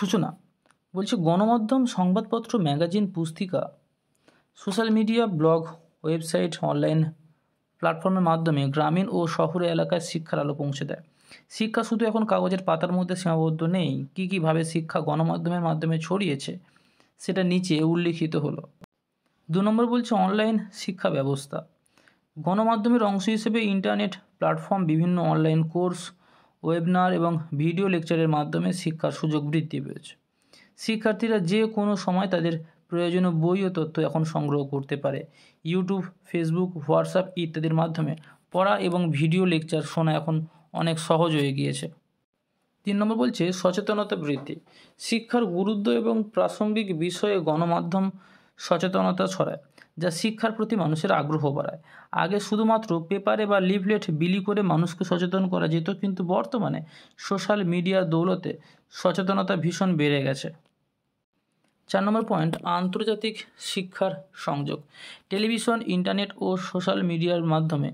সূচনা বলছে গণমাধ্যম, সংবাদপত্র, ম্যাগাজিন, পুস্তিকা, social media, blog, website, online প্ল্যাটফর্মের মাধ্যমে গ্রামীণ ও শহরে এলাকায় শিক্ষার আলো পৌঁছে দেয়। শিক্ষা শুধু এখন কাগজের পাতার মধ্যে সীমাবদ্ধ নেই। কীভাবে শিক্ষা গণমাধ্যমের মাধ্যমে ছড়িয়েছে সেটা নিচে উল্লিখিত হলো। 2 নম্বর বলছে অনলাইন শিক্ষা ব্যবস্থা। গণমাধ্যমের অংশ হিসেবে ইন্টারনেট প্ল্যাটফর্ম, বিভিন্ন অনলাইন কোর্স, ওয়েবিনার এবং ভিডিও লেকচারের মাধ্যমে শিক্ষার সুযোগ বৃদ্ধি পেয়েছে। শিক্ষার্থীরা যে কোনো সময় তাদের প্রয়োজনীয় বই ও তথ্য এখন সংগ্রহ করতে পারে। ইউটিউব, ফেসবুক, হোয়াটসঅ্যাপ ইত্যাদির মাধ্যমে পড়া এবং ভিডিও লেকচার শোনা এখন অনেক সহজ হয়ে গিয়েছে। 3 নম্বর বলছে সচেতনতা বৃদ্ধি। শিক্ষার গুরুত্ব এবং প্রাসঙ্গিক বিষয়ে গণমাধ্যম সচেতনতা ছড়ায়, যা শিক্ষার প্রতি মানুষের আগ্রহ বাড়ায়। আগে শুধুমাত্র পেপারে বা লিফলেট বিলি করে মানুষকে সচেতন করা যেত, কিন্তু বর্তমানে সোশ্যাল মিডিয়ার দৌলতে সচেতনতা ভীষণ বেড়ে গেছে। 4 নম্বর পয়েন্ট আন্তর্জাতিক শিক্ষার সংযোগ। টেলিভিশন, ইন্টারনেট ও সোশ্যাল মিডিয়ার মাধ্যমে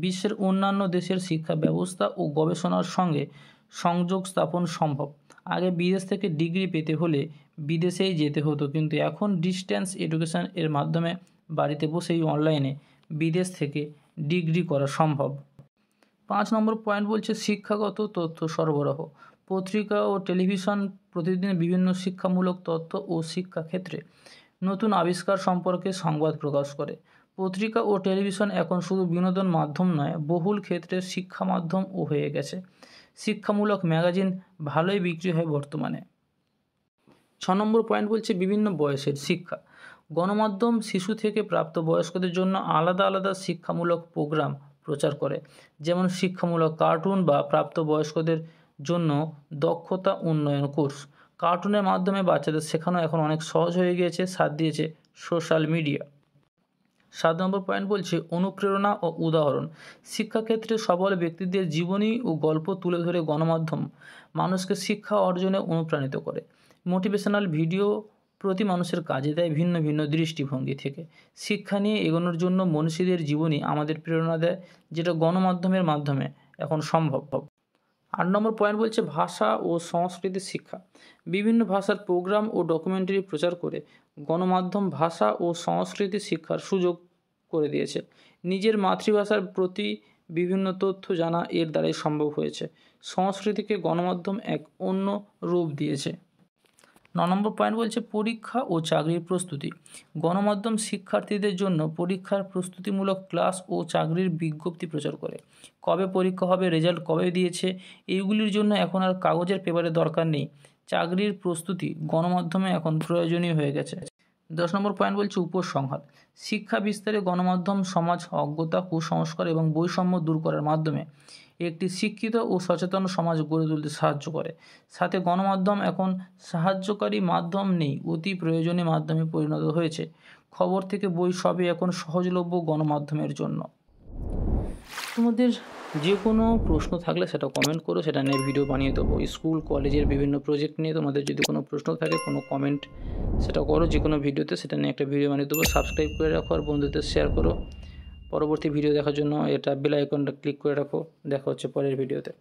বিশ্বের অন্যান্য দেশের শিক্ষা ব্যবস্থা ও গবেষণার সঙ্গে সংযোগ স্থাপন সম্ভব। আগে বিদেশ থেকে ডিগ্রি পেতে হলে বিদেশেই যেতে হতো, কিন্তু এখন ডিস্ট্যান্স এডুকেশন এর মাধ্যমে বাড়িতে বসেই অনলাইনে বিদেশ থেকে ডিগ্রি করা সম্ভব। 5 নম্বর পয়েন্ট বলছে শিক্ষাগত তথ্য সরবরাহ। পত্রিকা ও টেলিভিশন প্রতিদিন বিভিন্ন শিক্ষামূলক তথ্য ও শিক্ষাক্ষেত্রে নতুন আবিষ্কার সম্পর্কে সংবাদ প্রকাশ করে। পত্রিকা ও টেলিভিশন এখন শুধু বিনোদন মাধ্যম নয়, বহুল ক্ষেত্রে শিক্ষা মাধ্যমও হয়ে গেছে। শিক্ষামূলক ম্যাগাজিন ভালোই বিক্রি হয় বর্তমানে। 6 নম্বর পয়েন্ট বলছে বিভিন্ন বয়সের শিক্ষা। গণমাধ্যম শিশু থেকে প্রাপ্তবয়স্কদের জন্য আলাদা আলাদা শিক্ষামূলক প্রোগ্রাম প্রচার করে, যেমন শিক্ষামূলক কার্টুন বা প্রাপ্তবয়স্কদের জন্য দক্ষতা উন্নয়ন কোর্স। কার্টুনের মাধ্যমে বাচ্চাদের শেখানো এখন অনেক সহজ হয়ে গিয়েছে, সাথ দিয়েছে সোশ্যাল মিডিয়া। 7 নম্বর পয়েন্ট বলছে অনুপ্রেরণা ও উদাহরণ। শিক্ষাক্ষেত্রে সফল ব্যক্তিদের জীবনী ও গল্প তুলে ধরে গণমাধ্যম মানুষকে শিক্ষা অর্জনে অনুপ্রাণিত করে। মোটিভেশনাল ভিডিও প্রতি মানুষের কাজে দেয় ভিন্ন ভিন্ন দৃষ্টিভঙ্গি থেকে। শিক্ষা নিয়ে এগোনোর জন্য মনীষীদের জীবনী আমাদের প্রেরণা দেয়, যেটা গণমাধ্যমের মাধ্যমে এখন সম্ভব। 8 নম্বর পয়েন্ট বলছে ভাষা ও সংস্কৃতির শিক্ষা। বিভিন্ন ভাষার প্রোগ্রাম ও ডকুমেন্টারি প্রচার করে গণমাধ্যম ভাষা ও সংস্কৃতি শিক্ষার সুযোগ করে দিয়েছে। নিজের মাতৃভাষার প্রতি বিভিন্ন তথ্য জানা এর দ্বারাই সম্ভব হয়েছে। সংস্কৃতিকে গণমাধ্যম এক অন্য রূপ দিয়েছে। 9 নম্বর পয়েন্ট বলছে পরীক্ষা ও চাকরির প্রস্তুতি। গণমাধ্যম শিক্ষার্থীদের জন্য পরীক্ষার প্রস্তুতিমূলক ক্লাস ও চাকরির বিজ্ঞপ্তি প্রচার করে। কবে পরীক্ষা হবে, রেজাল্ট কবে দিয়েছে, এইগুলির জন্য এখন আর কাগজের পেপারের দরকার নেই। চাকরির প্রস্তুতি গণমাধ্যমে এখন প্রয়োজনীয় হয়ে গেছে। 10 নম্বর পয়েন্ট বলছে উপসংহার। শিক্ষা বিস্তারে গণমাধ্যম সমাজ অজ্ঞতা, কুসংস্কার এবং বৈষম্য দূর করার মাধ্যমে একটি শিক্ষিত ও সচেতন সমাজ গড়ে তুলতে সাহায্য করে। সাথে গণমাধ্যম এখন সাহায্যকারী মাধ্যম নেই, অতি প্রয়োজনীয় মাধ্যমে পরিণত হয়েছে। খবর থেকে বই সবই এখন সহজলভ্য গণমাধ্যমের জন্য। তোমাদের যে কোনো প্রশ্ন থাকলে সেটা কমেন্ট করো, সেটা নিয়ে ভিডিও বানিয়ে দেবো। স্কুল কলেজের বিভিন্ন প্রজেক্ট নিয়ে তোমাদের যদি কোনো প্রশ্ন থাকে, কোনো কমেন্ট সেটা করো যে কোনো ভিডিওতে, সেটা নিয়ে একটা ভিডিও বানিয়ে দেবো। সাবস্ক্রাইব করে রাখো আর বন্ধুদের শেয়ার করো। পরবর্তী ভিডিও দেখার জন্য এটা বেল আইকনটা ক্লিক করে রাখো। দেখা হচ্ছে পরের ভিডিওতে।